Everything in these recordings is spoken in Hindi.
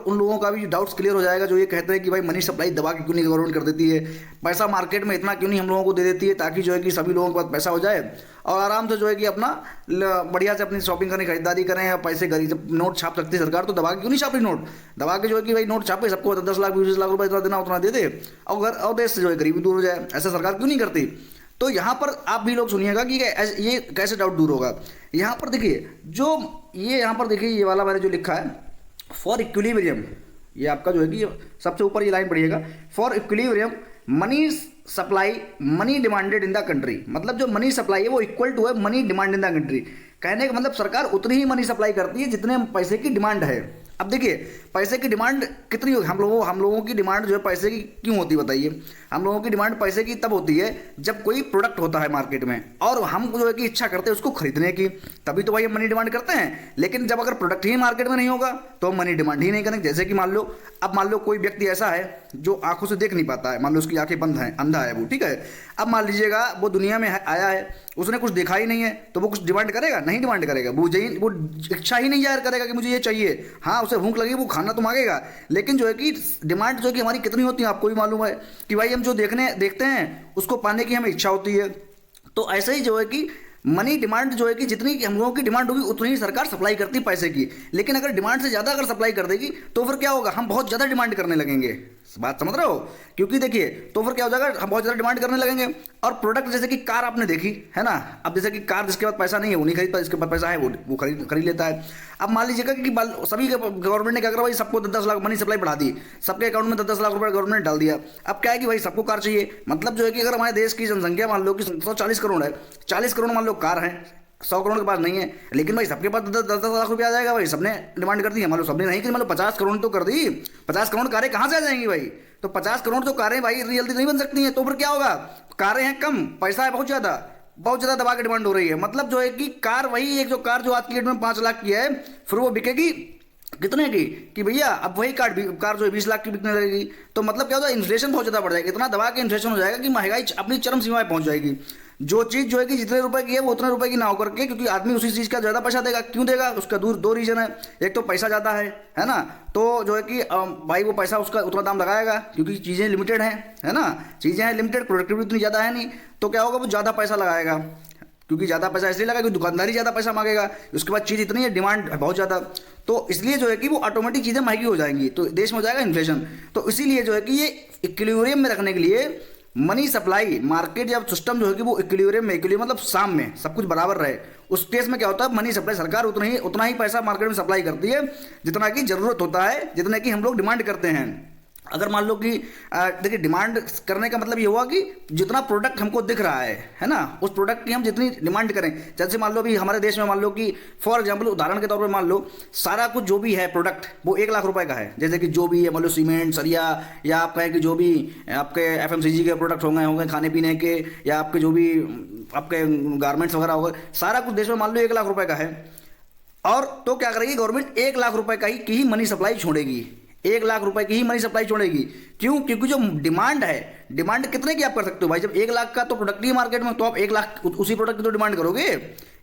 उन लोगों का भी डाउट्स क्लियर हो जाएगा जो ये कहते हैं कि भाई मनी सप्लाई दबा के क्यों नहीं गवर्नमेंट कर देती है, पैसा मार्केट में इतना क्यों नहीं हम लोगों को दे देती है, ताकि जो है कि सभी लोगों के पास पैसा हो जाए और आराम से जो है कि अपना बढ़िया से अपनी शॉपिंग करें, खरीदारी करें, या पैसे जब नोट छाप सकती है सरकार तो दबा के क्यों नहीं छाप रही नोट, दबा के जो है कि भाई नोट छापे, सबको 10 लाख 20 लाख रुपए इतना देना उतना दे दे और देश से जो है गरीबी दूर हो जाए। ऐसा सरकार क्यों नहीं करती? तो यहाँ पर आप भी लोग सुनिएगा कि ये कैसे डाउट दूर होगा। यहाँ पर देखिए जो ये यहाँ पर देखिए ये वाला मैंने जो लिखा है फॉर इक्विलिब्रियम, ये आपका जो है कि सबसे ऊपर ये लाइन पढ़िएगा, for equilibrium money supply money demanded in the country, मतलब जो मनी सप्लाई है वो इक्वल टू है money demand in the country. कहने का मतलब सरकार उतनी ही मनी सप्लाई करती है जितने पैसे की डिमांड है। अब देखिए पैसे की डिमांड कितनी होगी, हम लोगों की डिमांड जो है पैसे की क्यों होती है बताइए? हम लोगों की डिमांड पैसे की तब होती है जब कोई प्रोडक्ट होता है मार्केट में और हम जो है कि इच्छा करते हैं उसको खरीदने की, तभी तो भाई हम मनी डिमांड करते हैं। लेकिन जब अगर प्रोडक्ट ही मार्केट में नहीं होगा तो हम मनी डिमांड ही नहीं करेंगे। जैसे कि मान लो कोई व्यक्ति ऐसा है जो आंखों से देख नहीं पाता है, मान लो उसकी आंखें बंद हैं, अंधा है वो, ठीक है। अब मान लीजिएगा वो दुनिया में आया है, उसने कुछ देखा ही नहीं है, तो वो कुछ डिमांड करेगा? नहीं डिमांड करेगा, वो इच्छा ही नहीं जाहिर करेगा कि मुझे ये चाहिए। हाँ उसे भूख लगी, वो खाना तो मांगेगा, लेकिन जो है कि डिमांड जो है कि हमारी कितनी होती है आपको भी मालूम है कि भाई हम जो देखते हैं उसको पाने की हमें इच्छा होती है। तो ऐसे ही जो है कि मनी डिमांड जो है कि जितनी हम लोगों की डिमांड होगी उतनी ही सरकार सप्लाई करती है पैसे की। लेकिन अगर डिमांड से ज़्यादा अगर सप्लाई कर देगी तो फिर क्या होगा, हम बहुत ज़्यादा डिमांड करने लगेंगे। बात समझ रहे हो? क्योंकि देखिए तो फिर क्या हो जाएगा, हम बहुत ज़्यादा डिमांड करने लगेंगे। और प्रोडक्ट जैसे कि कार आपने देखी है ना, अब जैसे कि कार जिसके पास पैसा नहीं है वो नहीं खरीदता, जिसके पास पैसा है वो खरीद लेता है। अब मान लीजिएगा कि सभी गवर्नमेंट ने क्या करा भाई, सबको 10 लाख मनी सप्लाई बढ़ा दी, सबके अकाउंट में 10 लाख रुपए गवर्नमेंट ने डाल दिया। अब क्या है कि भाई सबको कार चाहिए, मतलब जो है कि अगर हमारे देश की जनसंख्या मान लो कि 140 करोड़ है, 40 करोड़ मान लो कार है, 100 करोड़ के पास नहीं है, लेकिन भाई सबके पास 10 लाख रुपया आ जाएगा। भाई सबने डिमांड कर दी है, मान लो सबने नहीं की, मान लो 50 करोड़ तो कर दी, 50 करोड़ कारें कहाँ से आ जाएंगी भाई? तो 50 करोड़ तो कारें भाई जल्दी नहीं बन सकती हैं। तो फिर क्या होगा, कारें हैं कम, पैसा है बहुत ज़्यादा दबा के डिमांड हो रही है। मतलब जो है कि कार वही एक जो कार जो आज की डेट में 5 लाख की है, फिर वो बिकेगी कितने की कि भैया अब वही कार जो है 20 लाख की बिकने लगेगी। तो मतलब क्या होगा, इन्फ्लेशन बहुत ज़्यादा बढ़ जाएगा, इतना दबा के इन्फ्लेशन हो जाएगा कि महंगाई अपनी चरम सीमा पर पहुंच जाएगी। जो चीज़ जो है कि जितने रुपए की है वो उतने रुपए की ना होकर के, क्योंकि आदमी उसी चीज़ का ज़्यादा पैसा देगा। क्यों देगा? उसका दो रीजन है, एक तो पैसा ज़्यादा है ना, तो जो है कि भाई वो पैसा उसका उतना दाम लगाएगा क्योंकि चीज़ें लिमिटेड हैं, है ना, चीज़ें हैं लिमिटेड, प्रोडक्टिविटी उतनी ज़्यादा है नहीं, तो क्या होगा वो ज़्यादा पैसा लगाएगा। क्योंकि ज़्यादा पैसा इसलिए लगा कि दुकानदारी ज़्यादा पैसा मांगेगा, उसके बाद चीज़ इतनी है, डिमांड है बहुत ज़्यादा, तो इसलिए जो है कि वो ऑटोमेटिक चीज़ें महंगी हो जाएंगी, तो देश में हो जाएगा इन्फ्लेशन। तो इसीलिए जो है कि ये इक्विलिब्रियम में रखने के लिए मनी सप्लाई मार्केट या सिस्टम जो है कि वो इक्विलिब्रियम में, इक्विलिब्रियम मतलब साम में सब कुछ बराबर रहे, उस केस में क्या होता है, मनी सप्लाई सरकार उतना ही पैसा मार्केट में सप्लाई करती है जितना की ज़रूरत होता है, जितना कि हम लोग डिमांड करते हैं। अगर मान लो कि देखिए डिमांड करने का मतलब ये हुआ कि जितना प्रोडक्ट हमको दिख रहा है ना, उस प्रोडक्ट की हम जितनी डिमांड करें। जैसे मान लो भी हमारे देश में मान लो कि फॉर एग्जांपल उदाहरण के तौर पे मान लो सारा कुछ जो भी है प्रोडक्ट वो 1 लाख रुपए का है। जैसे कि जो भी है मान लो सीमेंट, सरिया, या आप कहें कि जो भी आपके FMCG के प्रोडक्ट होंगे खाने पीने के, या आपके जो भी आपके गारमेंट्स वगैरह होगा, सारा कुछ देश में मान लो 1 लाख रुपए का है। और तो क्या करेगी गवर्नमेंट, 1 लाख रुपए की ही मनी सप्लाई छोड़ेगी, 1 लाख रुपए की ही मनी सप्लाई छोड़ेगी। क्यों? क्योंकि जो डिमांड है, डिमांड कितने की आप कर सकते हो भाई, जब 1 लाख का तो प्रोडक्ट ही है मार्केट में, तो आप 1 लाख उसी प्रोडक्ट की तो डिमांड करोगे।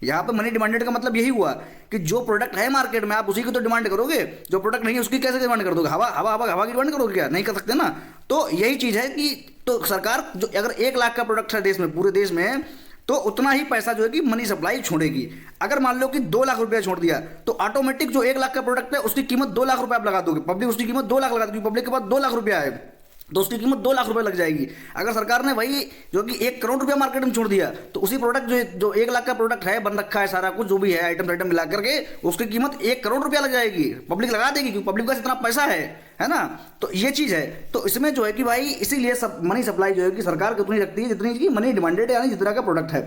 यहाँ पे मनी डिमांडेड का मतलब यही हुआ कि जो प्रोडक्ट है मार्केट में आप उसी की तो डिमांड करोगे, जो प्रोडक्ट नहीं है उसकी कैसे डिमांड कर दोगे? हवा की डिमांड करोगे क्या? नहीं कर सकते ना। तो यही चीज़ है कि तो सरकार जो अगर 1 लाख का प्रोडक्ट है देश में, पूरे देश में, तो उतना ही पैसा जो है कि मनी सप्लाई छोड़ेगी। अगर मान लो कि 2 लाख रुपया छोड़ दिया तो ऑटोमेटिक जो 1 लाख का प्रोडक्ट है उसकी कीमत 2 लाख रुपया आप लगा दोगे, पब्लिक उसकी कीमत 2 लाख लगा दोगी, पब्लिक के पास 2 लाख रुपया है तो उसकी कीमत 2 लाख रुपए लग जाएगी। अगर सरकार ने वही जो कि 1 करोड़ रुपया मार्केट में छोड़ दिया तो उसी प्रोडक्ट जो 1 लाख का प्रोडक्ट है, बन रखा है सारा कुछ जो भी है आइटम मिला करके, उसकी कीमत 1 करोड़ रुपया लग जाएगी, पब्लिक लगा देगी क्योंकि पब्लिक का इतना पैसा है ना। तो ये चीज़ है। तो इसमें जो है कि भाई इसीलिए सब मनी सप्लाई जो है कि सरकार कितनी रखती है जितनी की मनी डिमांडेड है, यानी जितना का प्रोडक्ट है।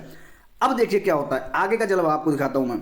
अब देखिए क्या होता है, आगे का जवाब आपको दिखाता हूं मैं।